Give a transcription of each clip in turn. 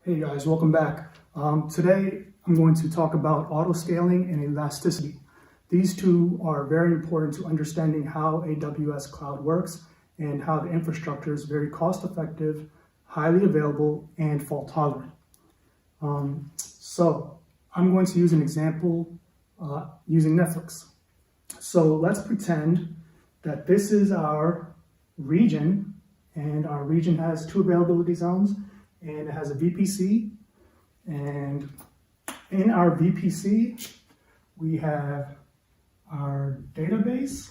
Hey guys, welcome back. Today I'm going to talk about autoscaling and elasticity. These two are very important to understanding how AWS Cloud works and how the infrastructure is very cost effective, highly available, and fault tolerant. So I'm going to use an example using Netflix. So let's pretend that this is our region, and our region has two availability zones, and it has a VPC. And in our VPC, we have our database,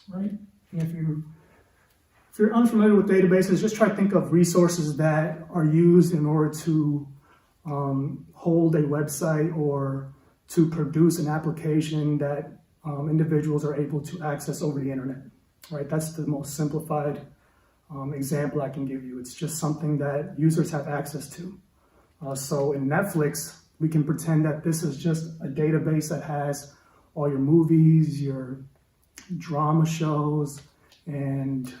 right? And if you're unfamiliar with databases, just try to think of resources that are used in order to hold a website or to produce an application that individuals are able to access over the internet, right? That's the most simplified example I can give you. It's just something that users have access to. So in Netflix, we can pretend that this is just a database that has all your movies, your drama shows, and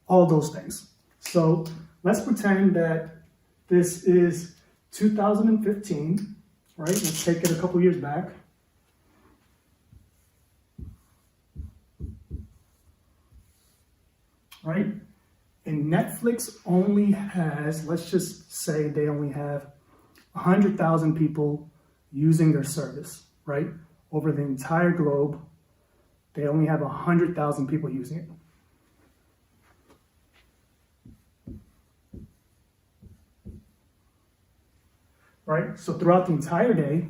all those things. So let's pretend that this is 2015, right? Let's take it a couple years back. Right? And Netflix only has, let's just say they only have 100,000 people using their service, right? Over the entire globe, they only have 100,000 people using it. Right? So throughout the entire day,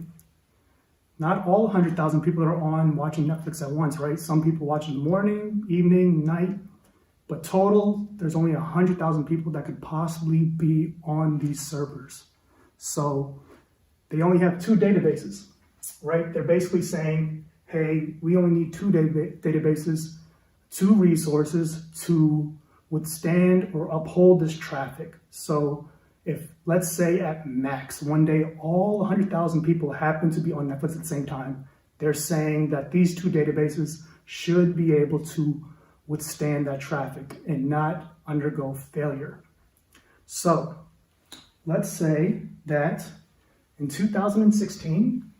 not all 100,000 people are on watching Netflix at once, right? Some people watch in the morning, evening, night, but total, there's only 100,000 people that could possibly be on these servers. So they only have two databases, right? They're basically saying, hey, we only need two databases, two resources to withstand or uphold this traffic. So if, let's say at max, one day all 100,000 people happen to be on Netflix at the same time, they're saying that these two databases should be able to withstand that traffic and not undergo failure. So let's say that in 2016,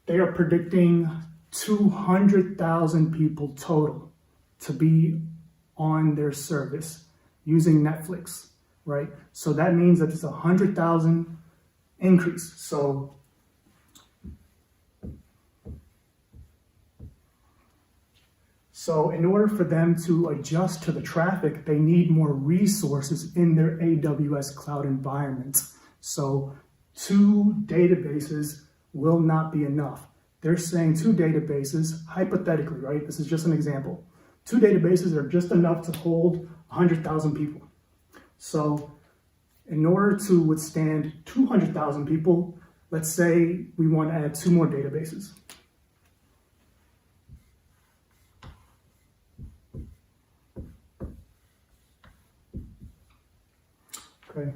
they are predicting 200,000 people total to be on their service using Netflix, right? So that means that it's 100,000 increase. So in order for them to adjust to the traffic, they need more resources in their AWS cloud environment. So two databases will not be enough. They're saying two databases, hypothetically, right? This is just an example. Two databases are just enough to hold 100,000 people. So in order to withstand 200,000 people, let's say we want to add two more databases. Okay,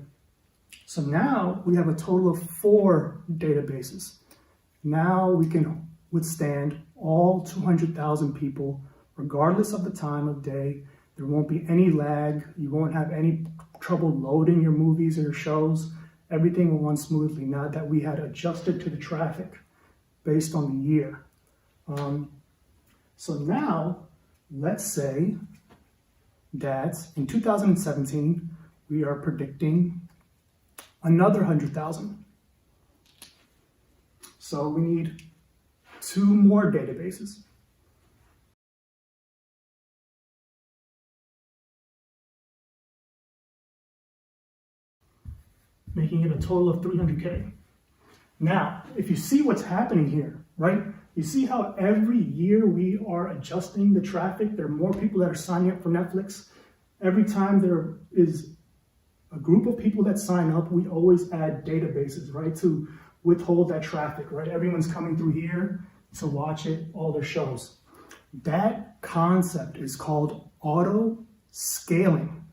so now we have a total of 4 databases. Now we can withstand all 200,000 people, regardless of the time of day. There won't be any lag. You won't have any trouble loading your movies or your shows. Everything will run smoothly now that we had adjusted to the traffic based on the year. So now, let's say that in 2017, we are predicting another 100,000. So we need 2 more databases. Making it a total of 300K. Now, if you see what's happening here, right? You see how every year we are adjusting the traffic. There are more people that are signing up for Netflix. Every time there is a group of people that sign up, we always add databases, right, to withhold that traffic, right? Everyone's coming through here to watch it, all their shows. That concept is called auto scaling,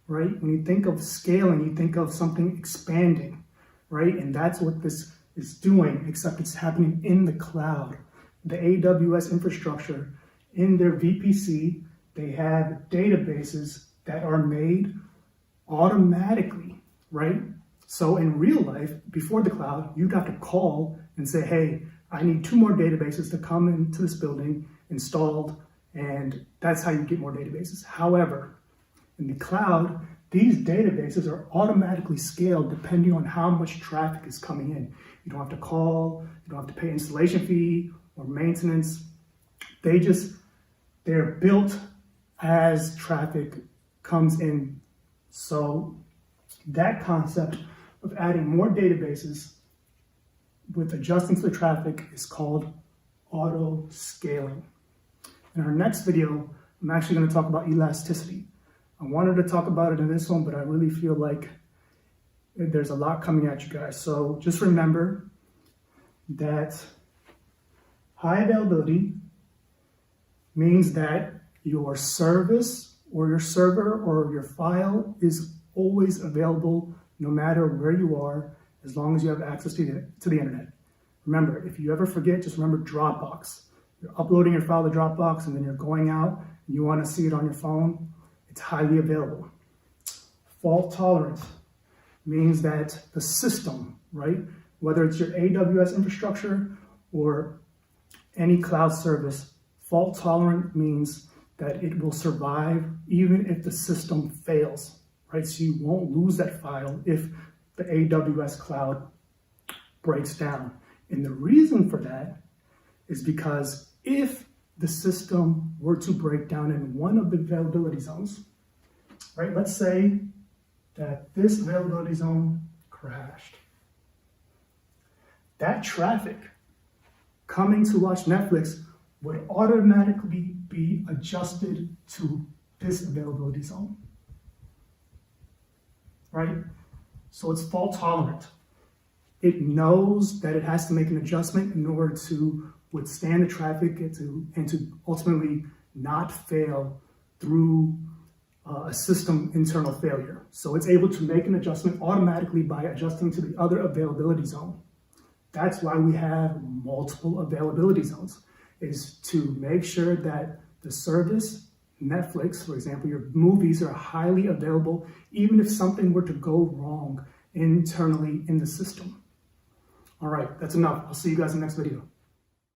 right? When you think of scaling, you think of something expanding. right? And that's what this is doing, except it's happening in the cloud. The AWS infrastructure, in their VPC, they have databases that are made automatically, right? So in real life, before the cloud, you'd have to call and say, hey, I need 2 more databases to come into this building installed, and that's how you get more databases. However, in the cloud, these databases are automatically scaled depending on how much traffic is coming in. You don't have to call, you don't have to pay installation fee or maintenance. They're built as traffic comes in. So that concept of adding more databases with adjusting to the traffic is called auto scaling. In our next video, I'm actually going to talk about elasticity. I wanted to talk about it in this one, but I really feel like there's a lot coming at you guys. So just remember that high availability means that your service or your server or your file is always available no matter where you are, as long as you have access to the internet. Remember, if you ever forget, just remember Dropbox. You're uploading your file to Dropbox and then you're going out and you want to see it on your phone, it's highly available. Fault tolerant means that the system, right, whether it's your AWS infrastructure or any cloud service, fault tolerant means that it will survive even if the system fails, right? So you won't lose that file if the AWS cloud breaks down. And the reason for that is because if the system were to break down in one of the availability zones, right? Let's say that this availability zone crashed. That traffic coming to watch Netflix would automatically be adjusted to this availability zone, right? So it's fault tolerant. It knows that it has to make an adjustment in order to withstand the traffic and to ultimately not fail through a system internal failure. So it's able to make an adjustment automatically by adjusting to the other availability zone. That's why we have multiple availability zones, is to make sure that the service, Netflix, for example, your movies are highly available, even if something were to go wrong internally in the system. All right, that's enough. I'll see you guys in the next video.